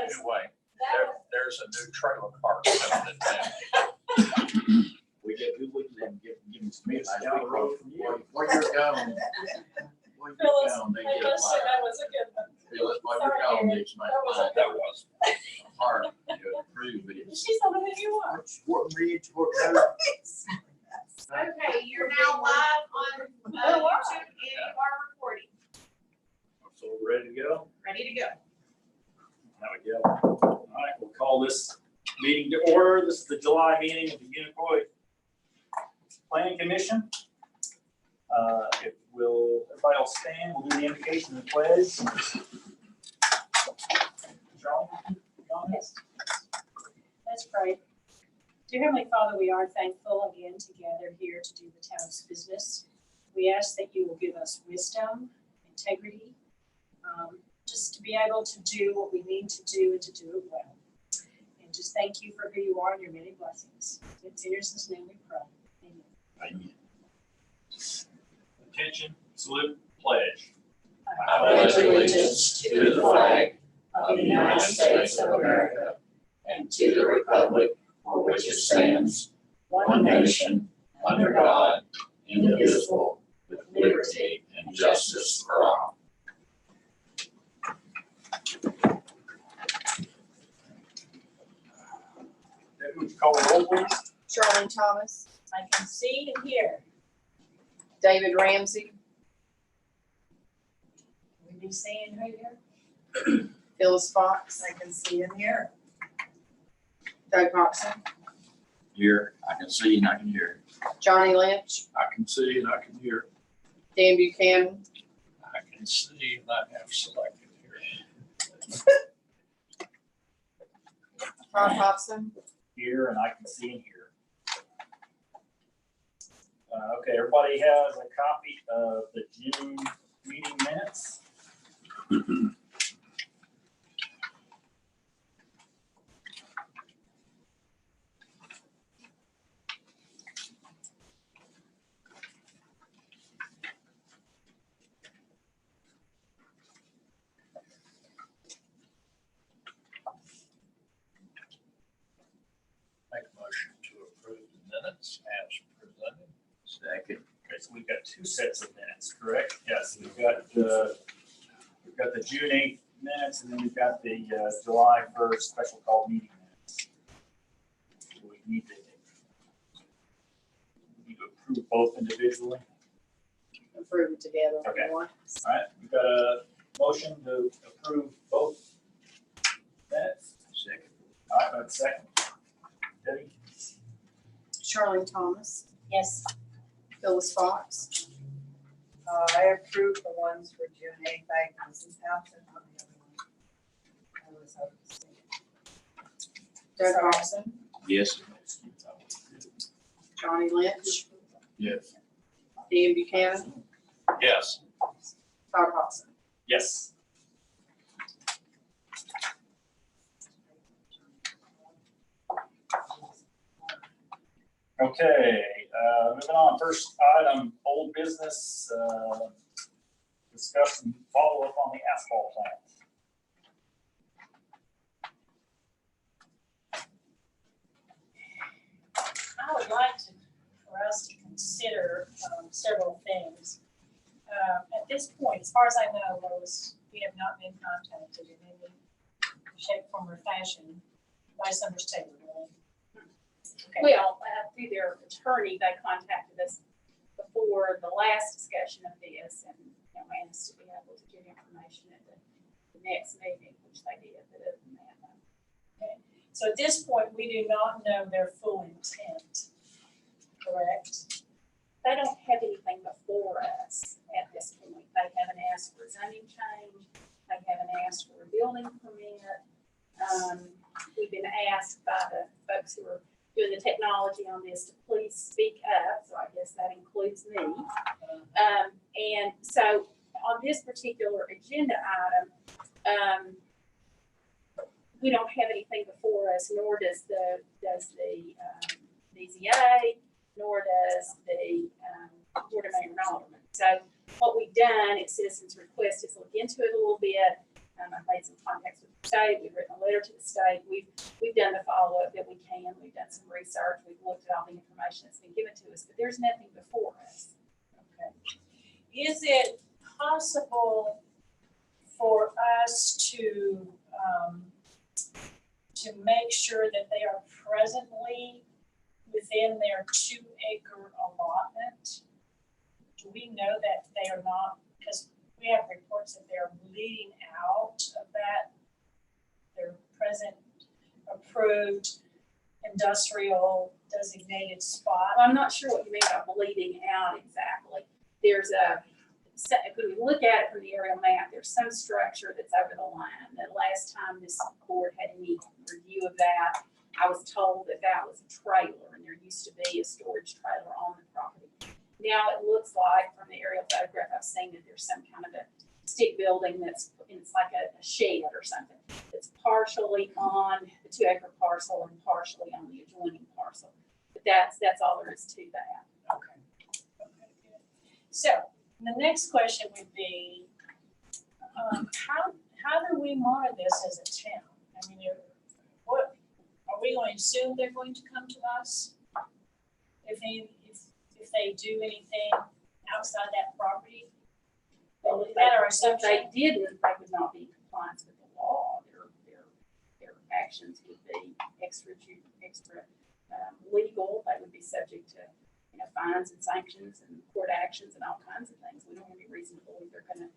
Anyway, there's a new trailer park coming to town. We get good with them, give them some meat. Down the road from you. Where you're going, where you're going, they get That like, was a good one. Phyllis, where you're going, needs to make like That was. hard to approve, but it's. She's on the video. Sport Ridge, Sport Road. Okay, you're now live on YouTube and you are recording. So we're ready to go? Ready to go. There we go. All right, we'll call this meeting to order. This is the July meeting of the Unicoi Planning Commission. If everybody will stand, we'll do the invocation and pledge. John? Yes. Let's pray. Dear Heavenly Father, we are thankful again to gather here to do the town's business. We ask that you will give us wisdom, integrity, just to be able to do what we need to do and to do it well. And just thank you for who you are and your many blessings. In Jesus' name we pray. Amen. Attention, salute, pledge. I pledge allegiance to the flag of the United States of America and to the republic for which it stands, one nation, under God, indivisible, with liberty and justice for all. Would you call the roll, please? Charlene Thomas, I can see and hear. David Ramsey, We be seeing who here? Phyllis Fox, I can see and hear. Doug Hobson, Here, I can see and I can hear. Johnny Lynch, I can see and I can hear. Dan Buchanan, I can see and I have selected here. Todd Hobson, Here, and I can see and hear. Okay, everybody has a copy of the June meeting minutes. Make a motion to approve the minutes as presented. Second. Okay, so we've got two sets of minutes, correct? Yes, we've got the June 8th minutes, and then we've got the July 1st special call meeting minutes. So we need to approve both individually. approve it together. Okay. Everyone. All right, we've got a motion to approve both minutes. Second. All right, that's second. Debbie? Charlene Thomas, Yes. Phyllis Fox, I approve the ones for June 8th, I was absent on the other one. I was absent. Doug Sorry. Hobson, Yes. Johnny Lynch, Yes. Dan Buchanan, Yes. Todd Hobson. Yes. Okay, moving on, first item, old business, discuss and follow up on the asphalt plant. I would like for us to consider several things. At this point, as far as I know, Lois, we have not been contacted in any shape, form, or fashion by Summers Taylor, right? Okay. Well, through their attorney, they contacted us before the last discussion of this and asked to be able to get information at the next meeting, which they did, but other than that, no. So at this point, we do not know their full intent, correct? They don't have anything before us at this point. They haven't asked for a zoning change. They haven't asked for a building permit. We've been asked by the folks who are doing the technology on this to please speak up, so I guess that includes me. And so on this particular agenda item, we don't have anything before us, nor does the BZA, nor does the Board of Mayor and Alderman. So what we've done at Citizens Request is look into it a little bit. I've made some contacts with the state, we've written a letter to the state, we've done the follow-up that we can, we've done some research, we've looked at all the information that's been given to us, but there's nothing before us. Okay. Is it possible for us to make sure that they are presently within their 2-acre allotment? Do we know that they are not, because we have reports that they're bleeding out of that, their present approved industrial designated spot? I'm not sure what you mean by bleeding out exactly. There's if we look at it from the aerial map, there's some structure that's over the line. The last time this board had any review of that, I was told that that was a trailer, and there used to be a storage trailer on the property. Now it looks like, from the aerial photograph I've seen, that there's some kind of a stick building it's like a shed or something. It's partially on the 2-acre parcel and partially on the adjoining parcel. But that's all there is to that. Okay. Okay, good. So the next question would be, how do we monitor this as a town? I mean, what are we going to assume they're going to come to us if they do anything outside that property? Well, Is that our if assumption? they didn't, they would not be in compliance with the law. Their actions would be extra legal. They would be subject to, fines and sanctions and court actions and all kinds of things. We don't have any reason to believe they're going to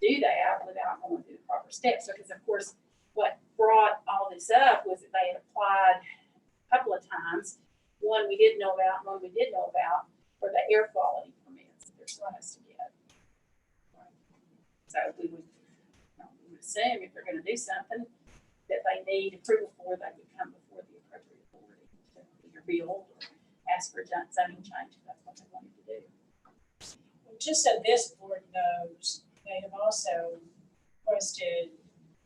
do that without going through the proper steps. Because of course, what brought all this up was that they had applied a couple of times. One we didn't know about, and one we did know about, for the air quality permits that they're supposed to get. So we would assume if they're going to do something that they need approval for, they would come before the appropriate authority to either build or ask for a zoning change if that's what they wanted to do. Well, just so this board knows, they have also requested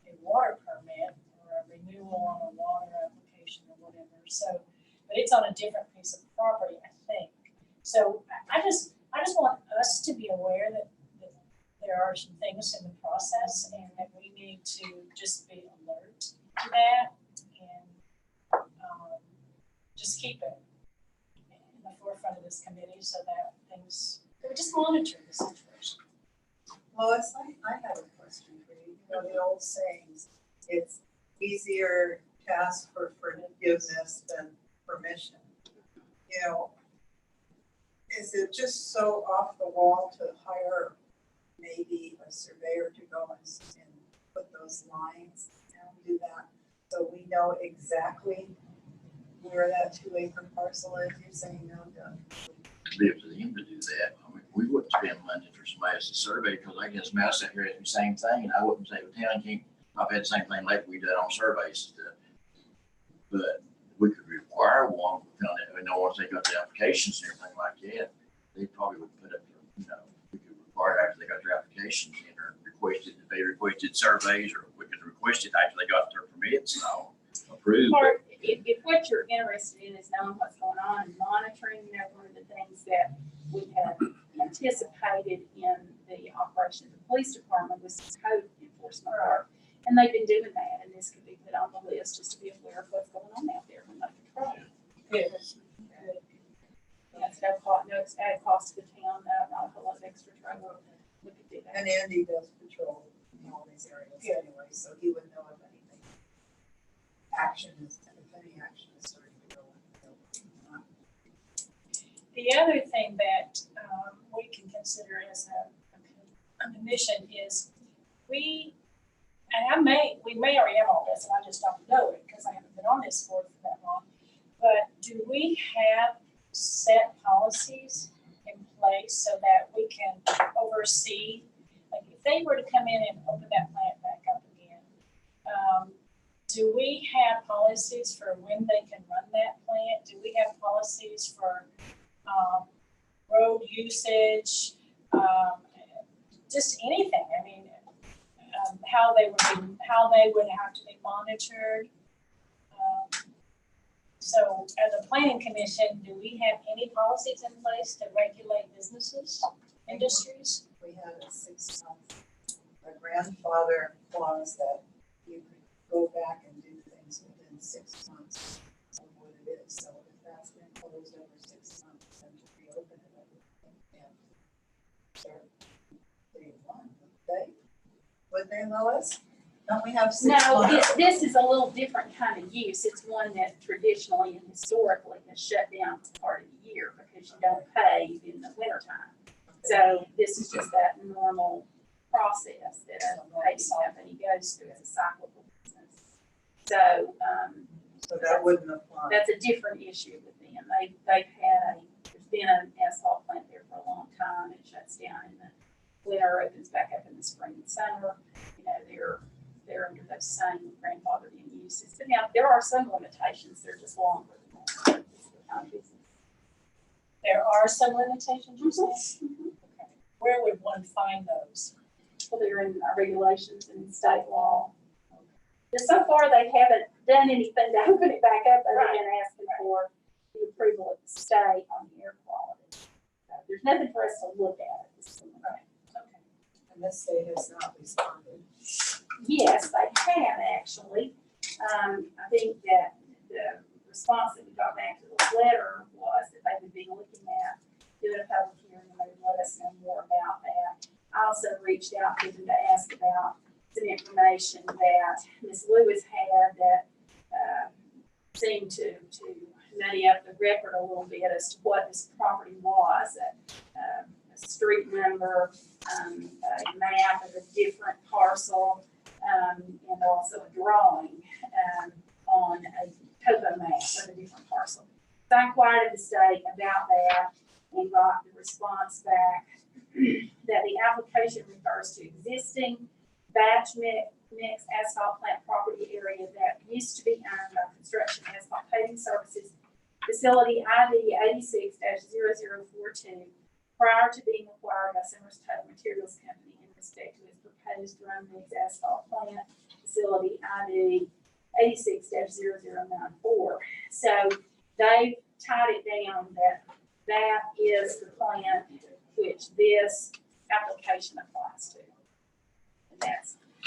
a water permit or a renewal on a water application or whatever. So, but it's on a different piece of property, I think. So I just want us to be aware that there are some things in the process and that we need to just be alert to that and just keep it in the forefront of this committee so that we just monitor the situation. Lois, I have a question for you. You know, the old sayings, it's easier to ask for forgiveness than permission. You know, is it just so off the wall to hire maybe a surveyor to go and put those lines and do that so we know exactly where that 2-acre parcel is? You're saying no, Doug? Be up to them to do that. I mean, we wouldn't spend money for somebody else's survey, because I guess Mouse out here has the same thing, and I wouldn't say, well, town can't, I've had the same thing lately, we did on surveys and stuff. But we could require one, we know once they got the applications and everything like that, they probably would put up, we could require after they got their applications in, or they requested surveys, or we could request it after they got their permits and all approved. Or if what you're interested in is knowing what's going on and monitoring, one of the things that we have anticipated in the operation of the police department was code enforcement work. And they've been doing that, and this could be put on the list just to be aware of what's going on out there when they patrol. Good. That's no added cost to the town, not a whole lot of extra trouble. We could do that. And Andy does patrol in all these areas anyway, so he would know if anything if any action is starting to go on. The other thing that we can consider as a commission is we may already have all this, and I just don't know it because I haven't been on this board for that long. But do we have set policies in place so that we can oversee, like if they were to come in and open that plant back up again, do we have policies for when they can run that plant? Do we have policies for road usage, just anything? I mean, how they would have to be monitored. So as a planning commission, do we have any policies in place to regulate businesses, industries? We had a 6-month a grandfather clause that you could go back and do things within 6 months of what it is. So if that's been closed over 6 months, then to reopen it, I would think, and start day one, would they, Lois? Don't we have 6 No, months? this is a little different kind of use. It's one that traditionally and historically has shut down for part of the year because you don't pay in the wintertime. So this is just that normal process that a paving company goes through as a cyclical business. So, So that wouldn't apply. that's a different issue with them. There's been an asphalt plant there for a long time. It shuts down in the winter, opens back up in the spring and summer. You know, they're under those same grandfathered in uses. But now, there are some limitations. They're just longer than that. It's the kind of business. There are some limitations, you say? Mhm. Okay. Where would one find those? Well, they're in our regulations and state law. And so far, they haven't done anything to open it back up. They've been asking for the approval of the state on the air quality. So there's nothing for us to look at at this point. Okay. And this state has not responded. Yes, they have actually. I think that the response that we got back to the letter was that they would be looking at doing a public hearing and they would let us know more about that. I also reached out to them to ask about some information that Ms. Lewis had that seemed to muddy up the record a little bit as to what this property was. A street number, a map of a different parcel, and also a drawing on a topo map of a different parcel. So I inquired of the state about that and got the response back that the application refers to existing batch mix asphalt plant property area that used to be owned by Construction Asphalt Paving Services Facility ID 86-0042 prior to being acquired by Summers Total Materials Company in respect to its proposed drum mix asphalt plant facility ID 86-0094. So they tied it down that is the plant which this application applies to. And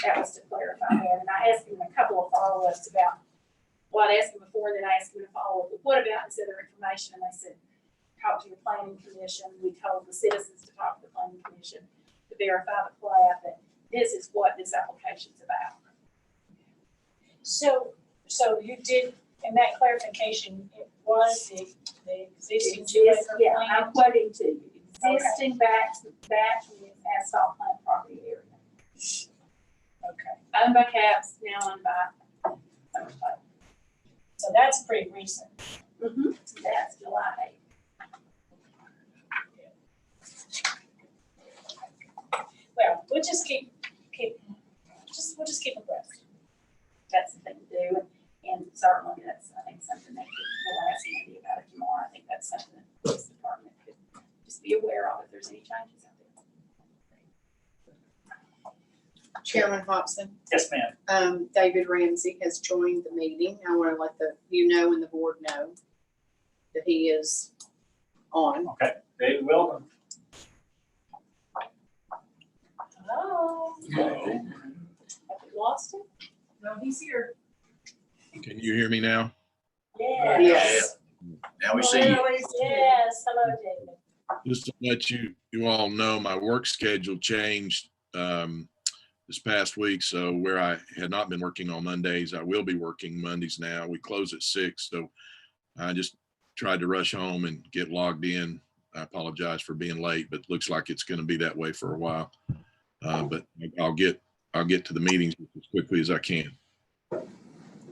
that was to clarify that. And I asked him a couple of follow-ups about, well, I asked him before, then I asked him to follow up with what about this other information? And they said, talk to your planning commission. We told the citizens to talk to the planning commission to verify the plat, that this is what this application's about. So you did, in that clarification, it was the existing Yeah, plant? I'm quoting to you, existing batch mix asphalt plant property area. Okay, Owned by CAPS, now owned by Summers Total. so that's pretty recent. That's July 8th. Well, we'll just keep abreast. That's the thing to do, and certainly that's, I think, something that we'll ask Andy about it tomorrow. I think that's something that the police department could just be aware of if there's any changes out there. Chairman Hobson, Yes, ma'am. David Ramsey has joined the meeting. I want to let you know and the board know that he is on. Okay, David, welcome. Hello? Hello. Have we lost him? No, he's here. Can you hear me now? Yes. Yes. Now we see you. Yes, hello, David. Just to let you all know, my work schedule changed this past week. So where I had not been working on Mondays, I will be working Mondays now. We close at 6. So I just tried to rush home and get logged in. I apologize for being late, but looks like it's going to be that way for a while. But I'll get to the meetings as quickly as I can.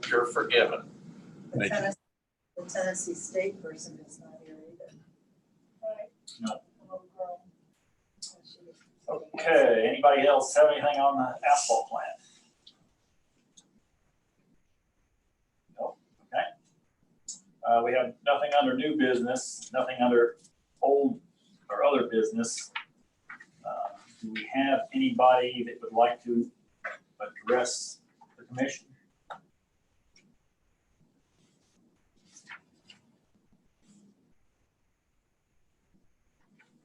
You're forgiven. The Thank you. Tennessee State person is not here either. Right. No. Little girl. Okay, anybody else have anything on the asphalt plant? No, okay. We have nothing under new business, nothing under old or other business. Do we have anybody that would like to address the commission?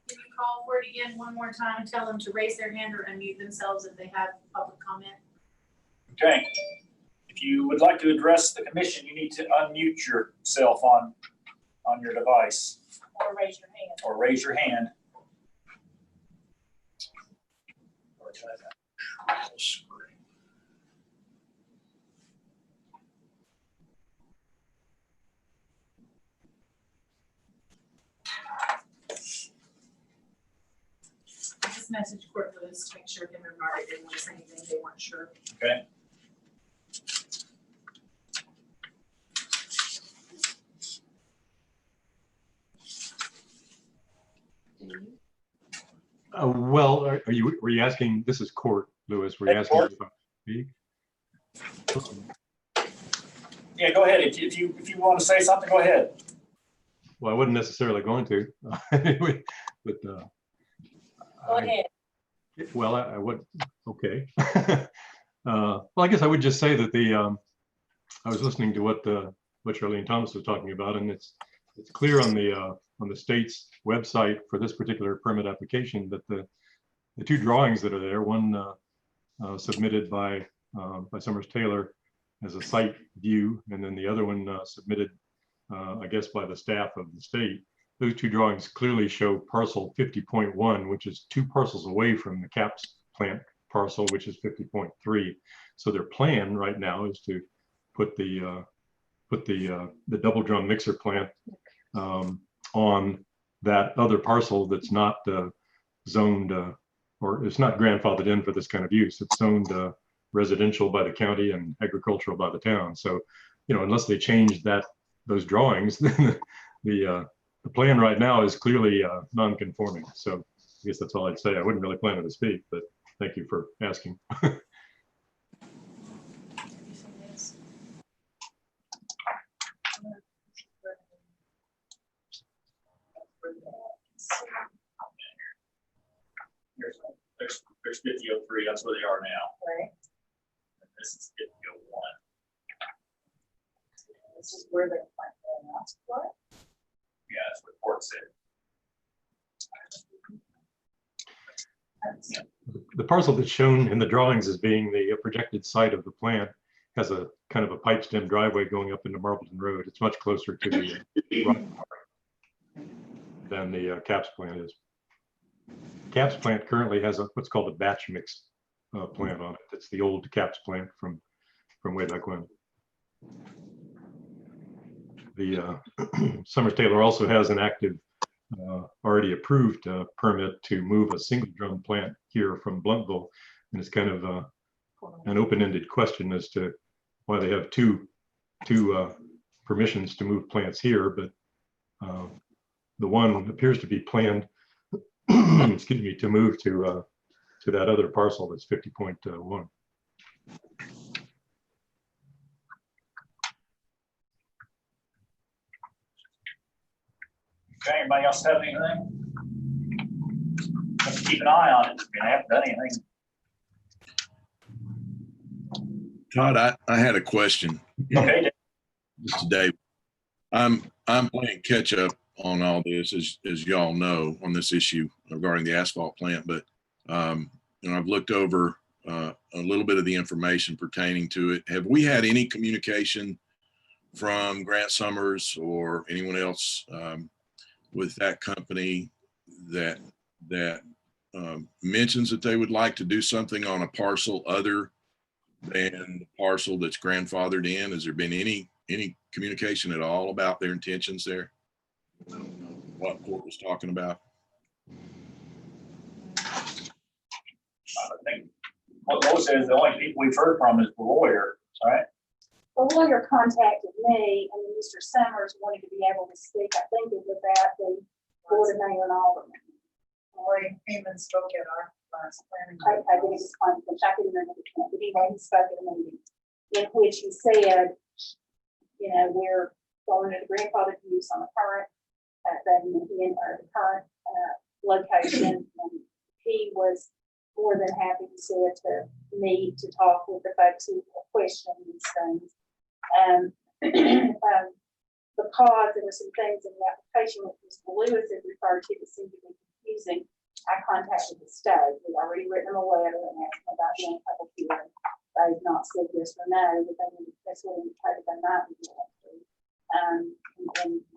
Did you call for it again one more time, tell them to raise their hand or unmute themselves if they have public comment. Okay. If you would like to address the commission, you need to unmute yourself on your device Or raise your hand. or raise your hand. Just message Court Lewis to make sure him and Margaret didn't want to say anything they weren't sure. Okay. Well, were you asking, this is Court Lewis, were you Hey, asking Court. if I speak? Yeah, go ahead. If you want to say something, go ahead. Well, I wasn't necessarily going to, anyway, but Go ahead. well, I would, okay. Well, I guess I would just say that I was listening to what Charlene Thomas was talking about, and it's clear on the state's website for this particular permit application that the two drawings that are there, one submitted by Summers Taylor as a site view, and then the other one submitted, I guess, by the staff of the state. Those two drawings clearly show parcel 50.1, which is 2 parcels away from the CAPS plant parcel, which is 50.3. So their plan right now is to put the double drum mixer plant on that other parcel that's not zoned or it's not grandfathered in for this kind of use. It's zoned residential by the county and agricultural by the town. So, unless they change those drawings, then the plan right now is clearly non-conforming. So I guess that's all I'd say. I wouldn't really plan to speak, but thank you for asking. There's 5003, that's where they are now. Right. And this is 5001. This is where they're going to ask for it. Yeah, that's what Court said. Yeah. The parcel that's shown in the drawings as being the projected site of the plant has a kind of a pipe stem driveway going up into Marbleton Road. It's much closer to the rock than the CAPS plant is. CAPS plant currently has what's called a batch mix plant on it. It's the old CAPS plant from way back when. The Summers Taylor also has an active, already approved permit to move a single drum plant here from Bluntville, and it's kind of an open-ended question as to why they have two permissions to move plants here, but the one appears to be planned, excuse me, to move to that other parcel that's 50.1. Okay, anybody else have anything? Let's keep an eye on it. I haven't done anything. Todd, I had a question. Okay. This is Dave. I'm playing catch up on all this, as y'all know, on this issue regarding the asphalt plant. But I've looked over a little bit of the information pertaining to it. Have we had any communication from Grant Summers or anyone else with that company that mentions that they would like to do something on a parcel other than the parcel that's grandfathered in? Has there been any communication at all about their intentions there? I don't know what Court was talking about. I think what Bo says, the only people we've heard from is the lawyer, right? The lawyer contacted me, and Mr. Summers wanted to be able to speak, I think it was about the Board of Mayor and Alderman. Lori came and spoke at our last planning. I didn't explain, which I couldn't remember the point, but anyway, he spoke at a meeting in which he said, we're going into grandfathered use on the current, the current location, and he was more than happy, he said, to meet, to talk with the folks who question these things. Because there were some things in the application that Mr. Lewis had referred to that seemed to be confusing I contacted the state. We've already written them a letter and asked them about doing a public hearing. They've not said yes or no, but that's what indicated they might be willing to. And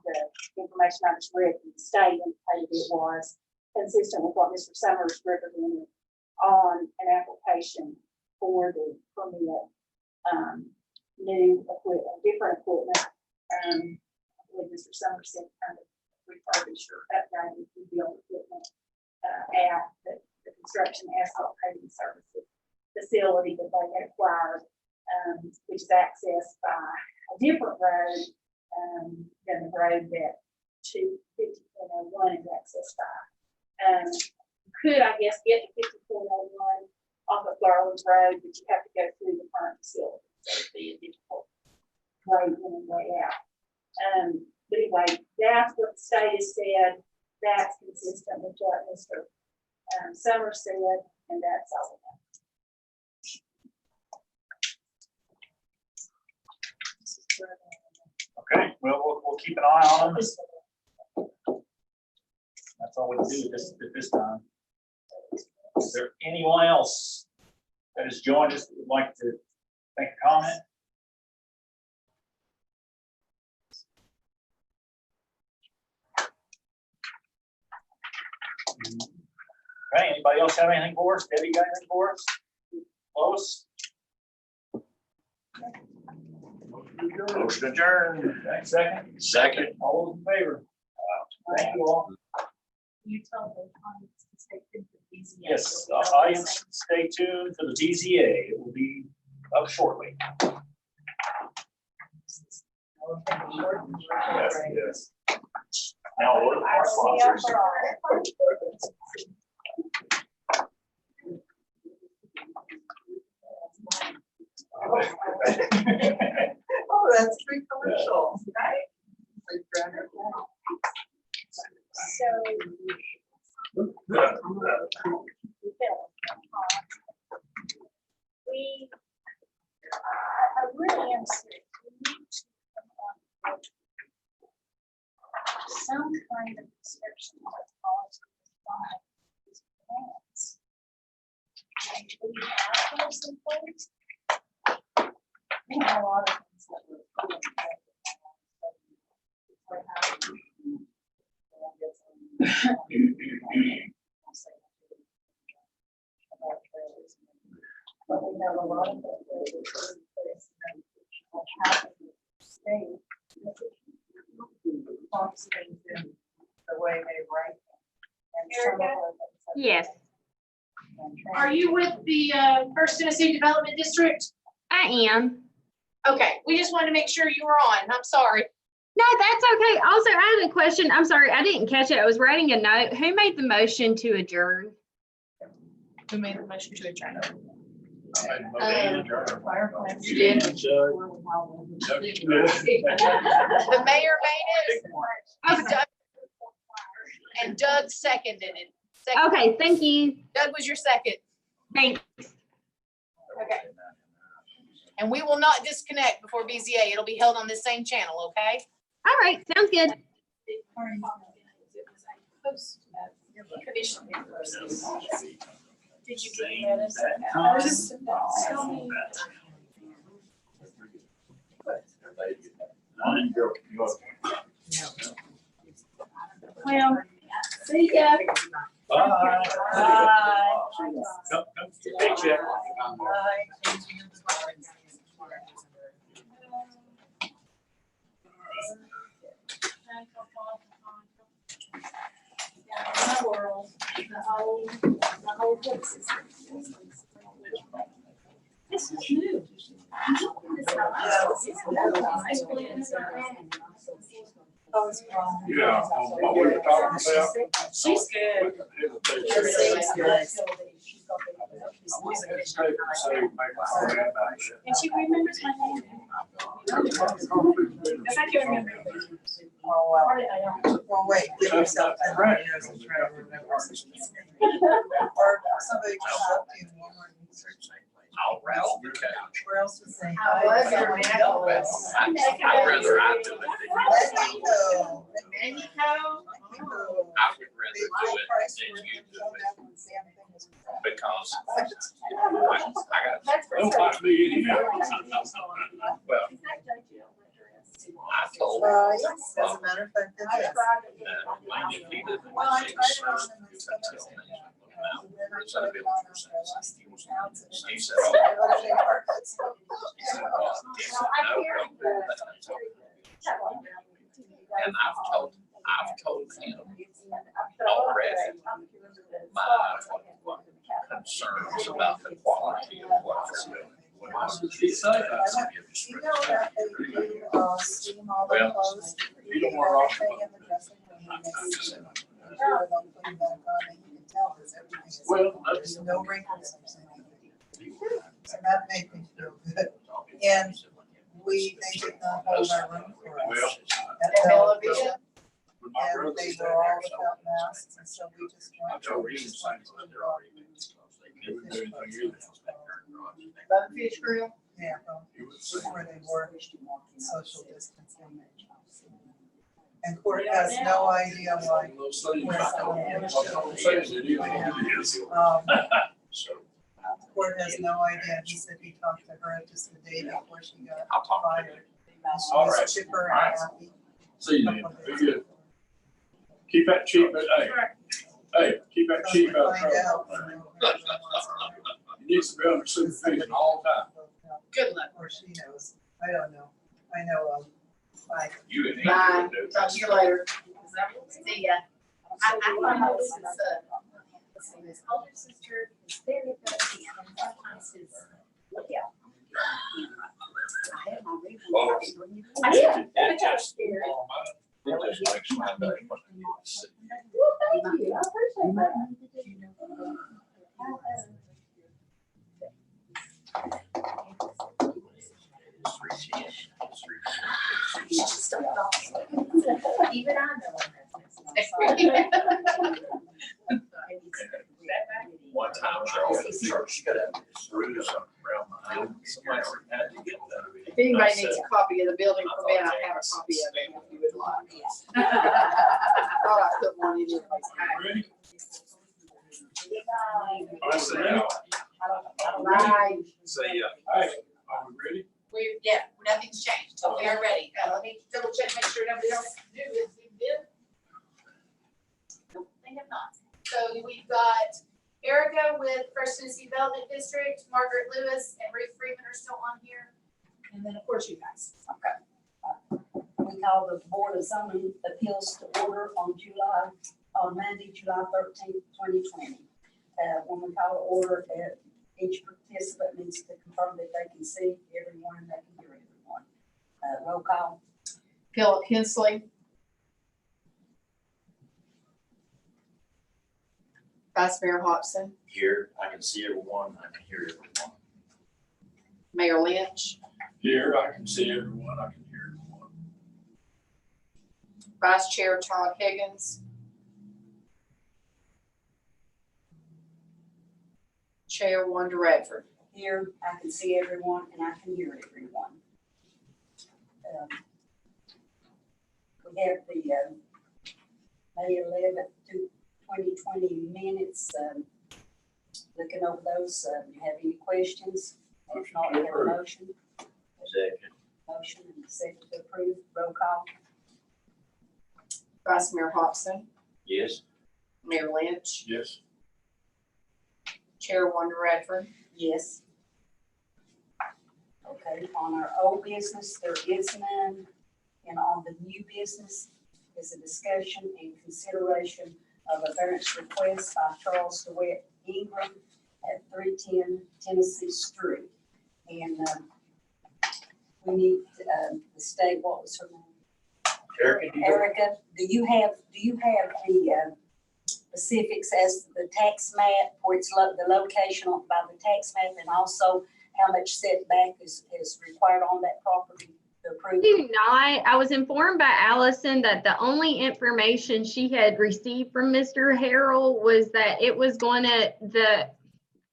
the information I just read from the state indicated it was consistent with what Mr. Summers represented on an application for the permit, new equipment, different equipment. I believe Mr. Summers said kind of refurbish or upgrade the build equipment at the construction asphalt paving services facility that they had acquired, which is accessed by a different road than the road that 250.01 is accessed by. Could, I guess, get to 50.01 off of Garland Road, but you have to go through the current facility. So it'd be a difficult way in and way out. But anyway, that's what the state has said. That's consistent with what Mr. Summers said, and that's all. Okay, well, we'll keep an eye on them. That's all we can do at this time. Is there anyone else that has joined us that would like to make a comment? Okay, anybody else have anything for us? Debbie got anything for us? Lois? Motion adjourned. Second? Second. All those in favor? Thank you all. You tell the audience to stay tuned for these. Yes, audience, stay tuned for the DZA. It will be up shortly. Yes, yes. Now, what are our sponsors? Oh, that's free commercials, right? I really am serious. We need to come up with some kind of description of what policy is behind these plans. And do we have those in place? We have a lot of things that we're doing. But we have a lot of things that we're putting in place that happen to stay. Talks things in the way they write them. And some of Erica? them- Yes. Are you with the First Tennessee Development District? I am. Okay, we just wanted to make sure you were on. I'm sorry. No, that's okay. Also, I had a question. I'm sorry, I didn't catch it. I was writing a note. Who made the motion to adjourn? Who made the motion to adjourn? You did. The mayor made it. And Doug- And Doug seconded it. Okay, thank you. Doug was your second. Thanks. Okay. And we will not disconnect before BZA. It'll be held on this same channel, okay? All right, sounds good. Commission members. Did you Same get that? that time. Well, see ya. Bye. Bye. Come, paycheck. My world, the whole Texas. This is new. Yeah. What were you talking about? She's good. And she remembers my name. If I can remember. Well, wait, give yourself that. Or somebody comes up to you and one more research. I'll rattle your couch. Where else was saying? I was your Minneapolis. I'd rather I do it than you. Let me know. Mexico. I would rather do it than you do it because I got. Don't like me anyhow. Well, I told. Yes, as a matter of fact, it is. Well, I tried it on and it's so much. Then I tried it on after I lost 2 pounds and He it's said, just a little bit hard. and I've told him already my concerns about the quality of what I was doing. What did he say? You know that they do, steam all the Well, clothes. you don't wanna rock Everything in the dressing room, and they steam it. They'll put it back on and you can tell because everything is. Well, There's no wrinkles. So that made me feel good. And they did not hold our room for us. At Television. When my And brother they was were there, all without masks, and so we just I went. told Reed the same thing. They wouldn't do anything either. By the fish grill. Yeah, where they were social distancing. And Court has no idea why. Court has no idea. He said he talked to her just the day before she got I'll talk to fired. him. And she All was right. chipper and happy. See you then. Be good. Keep that cheap, but hey, keep that cheap out of Find trouble. out. You need to be under supervision all the time. Good luck. Or she knows. I don't know. I know, bye. You and he Bye. would do Talk that. to you later. See ya. I know this is, his older sister is very good, and sometimes his, yeah. I had my reason. Oh. I did. It just makes my day when I get to sit. Well, thank you, I appreciate that. Even I know. One time, I was at church, she got a screw something around my eye. Somebody had to get that. If anybody needs a copy of the building permit, I have a copy of it if you would like. Thought I put one in your Ready? All right, so now, Right. Say, hey, are we ready? Yeah, nothing's changed, so we are ready. Let me double check, make sure nobody else knew this. We did. Nope, they have not. So we've got Erica with First Tennessee Development District, Margaret Lewis and Ruth Freeman are still on here. And then, of course, you guys. Okay. We call the Board of Zoning Appeals to order on Monday, July 13th, 2020. When we call to order, each participant needs to confirm that they can see everyone and they can hear everyone. Roll call. Philip Hensley. Vice Mayor Hodgson. Here, I can see everyone, I can hear everyone. Mayor Lynch. Here, I can see everyone, I can hear everyone. Vice Chair Todd Higgins. Chair Wanda Radford. Here, I can see everyone and I can hear everyone. We have the May 11th, 2020 minutes. Looking over those, do you have any questions? If not, we have a motion. Second. Motion and a second to approve. Roll call. Vice Mayor Hodgson. Yes. Mayor Lynch. Yes. Chair Wanda Radford. Yes. Okay, on our old business, there is none. And on the new business is a discussion and consideration of a variance request by Charles DeWitt Ingram at 310 Tennessee Street. And we need the state, what was her name? Erica, do you go? Erica, do you have the specifics as the tax map, where it's the location by the tax map, and also how much setback is required on that property to approve? Do not. I was informed by Allison that the only information she had received from Mr. Harrell was that it was going to, the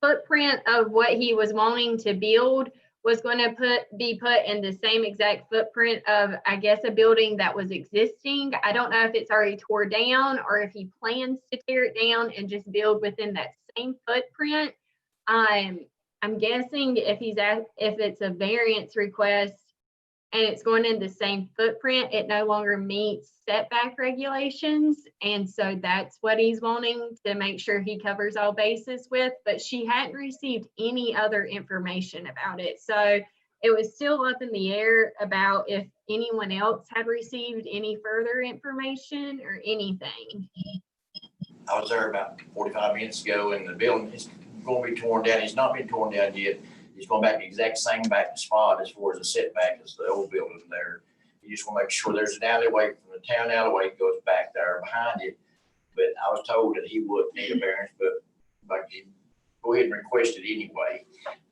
footprint of what he was wanting to build was going to be put in the same exact footprint of, I guess, a building that was existing. I don't know if it's already tore down or if he plans to tear it down and just build within that same footprint. I'm guessing if it's a variance request and it's going in the same footprint, it no longer meets setback regulations. And so that's what he's wanting to make sure he covers all bases with, but she hadn't received any other information about it. So it was still up in the air about if anyone else had received any further information or anything. I was there about 45 minutes ago, and the building is going to be torn down. It's not been torn down yet. It's going back the exact same back spot as far as the setback as the old building there. You just want to make sure there's an alleyway from the town alleyway that goes back there behind it. But I was told that he wouldn't need a variance, but he go ahead and request it anyway,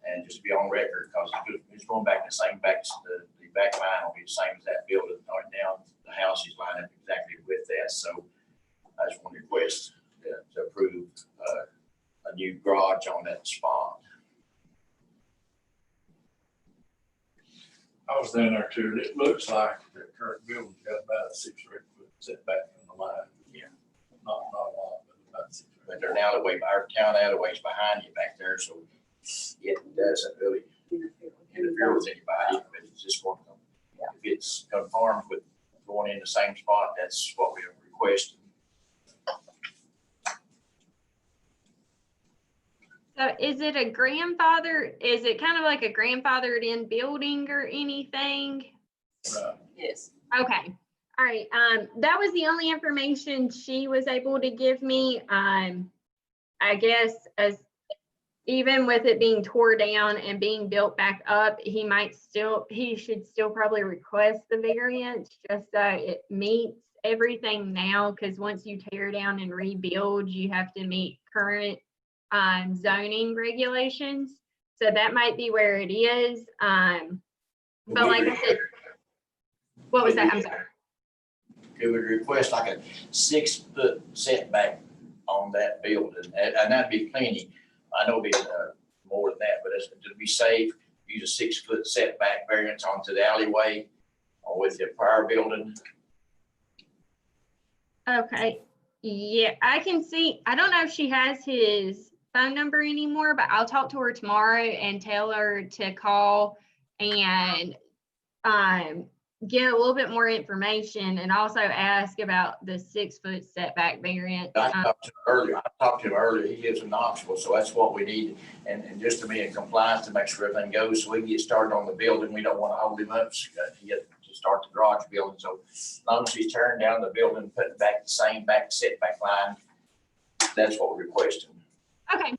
and just be on record, because it's going back the same back. The back line will be the same as that building. Right now, the house is lined up exactly with that. So I just want to request to approve a new garage on that spot. I was down there too, and it looks like the current building's got about a 6 or 8 foot setback from the line. Yeah. Not a lot, but about 6 or 8. But there's an alleyway, our town alleyway's behind you back there, so it doesn't really interfere with anybody, but it's just going to, if it's conformed with going in the same spot, that's what we are requesting. So is it a grandfather? Is it kind of like a grandfathered in building or anything? Right. Yes. Okay. All right. That was the only information she was able to give me. I guess even with it being tore down and being built back up, he should still probably request the variance just so it meets everything now. Because once you tear down and rebuild, you have to meet current zoning regulations. So that might be where it is. But like I said, what was that? I'm sorry. It would request like a 6 foot setback on that building, and that'd be plenty. I know it'd be more than that, but to be safe, use a 6 foot setback variance onto the alleyway or with the prior building. Okay. Yeah, I can see. I don't know if she has his phone number anymore, but I'll talk to her tomorrow and tell her to call and get a little bit more information and also ask about the 6 foot setback variance. I talked to him earlier. He lives in Knoxville, so that's what we need. And just to be in compliance to make sure everything goes so we can get started on the building. We don't want to hold him up to get to start the garage building. So as long as he's tearing down the building, putting back the same back setback line, that's what we're requesting. Okay,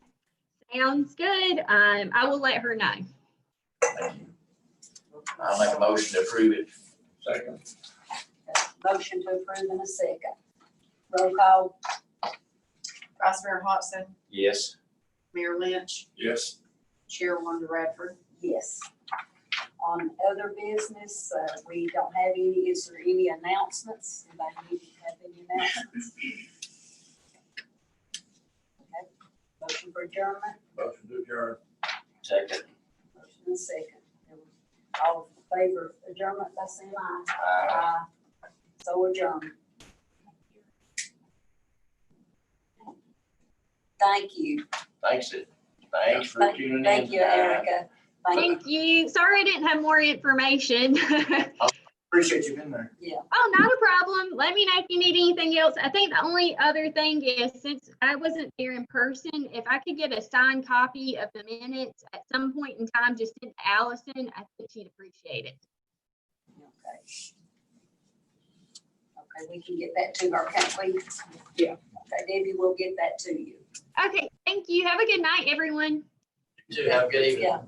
sounds good. I will let her know. Thank you. I'll make a motion to approve it. Second. Motion to approve in a second. Roll call. Vice Mayor Hodgson, Yes. Mayor Lynch, Yes. Chairwoman Radford. Yes. On other business, we don't have any. Is there any announcements? Anybody need to have any announcements? Okay. Motion for adjournment. Motion to adjourn. Second. Motion and second. All in favor of adjournment, by saying aye. Aye. So adjourned. Thank you. Thanks for tuning in. Thank you, Erica. Thank you. Sorry I didn't have more information. Appreciate you being there. Yeah. Oh, not a problem. Let me know if you need anything else. I think the only other thing is, since I wasn't there in person, if I could get a signed copy of the minutes at some point in time, just send to Allison, I think she'd appreciate it. Okay. Okay, we can get that to her, can't we? Yeah. Okay, Debbie, we'll get that to you. Okay, thank you. Have a good night, everyone. You too. Have a good evening. Yeah.